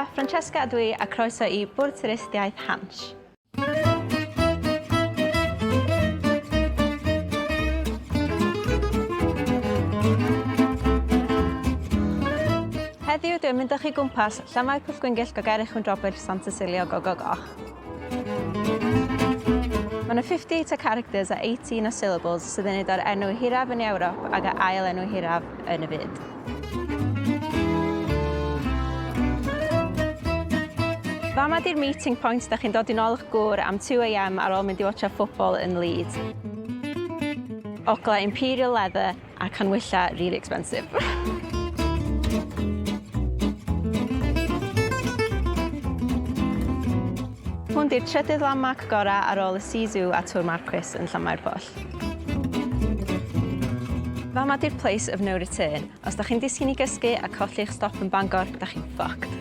Dyma Francesca ydw I a croeso I Bwrdd Twristiaeth Hansh. Heddiw dwi'n mynd â chi gwmpas llanfair pwllgwyngyll gogery drobwll tysilio gogo goch. Mae yna 58 characters a 18 o syllables sydd yn neud o'r enw hiraf yn Ewrop ac a ail enw hiraf yn y byd. Fama di'r meeting point da chi'n dod i nôl i'ch gŵr am 2 AM ar ôl mynd i watcha ffwtbol yn Leeds. Ogla Imperial Leather a canwylla really expensive. Hwn di'r trydydd landmark gorau ar ôl y Sea Zoo a Tŵr Marquis yn Llanfair Pwll. Fama di'r place of no return. Os da chi'n disgyn I gysgu a colli'ch stop yn Bangor, da chi'n fucked.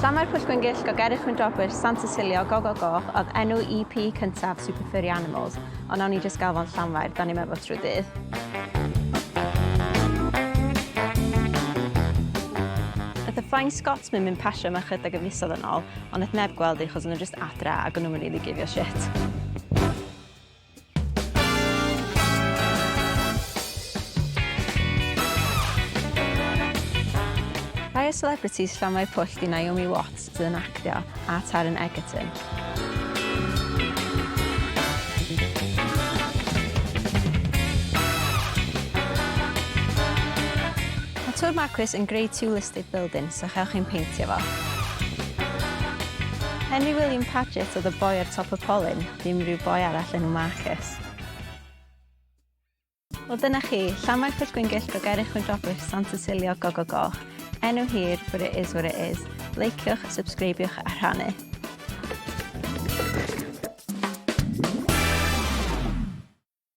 Llanfair pwllgwyngyll gogery drobwll tysilio gogo goch oedd enw EP cyntaf Super Furry Animals, ond nawn ni jyst gael fo'n Llanfair, da ni'n efo trwy dydd. Oedd y Flying Scotsman mynd pasio yma chydig y fisoedd yn ôl, ond oedd neb gweld I achos nhw'n jyst adra ac o'n nhw'n really gifio shit. Rhai o celebrities Llanfair Pwll di Naomi Watts sydd yn actio a Taron Egerton. Mae Tŵr Marquis yn Grade 2 listed building, so chewch chi'n peintio fo. Henry William Paget oedd y boi ar top y polyn, ddim rhyw boi arall enw Marcus. Wel dyna chi, Llanfair pwllgwyngyll gogery drobwll tysilio gogo goch. Enw hir, but it is what it is. Likewch, subscribiwch a rhannu.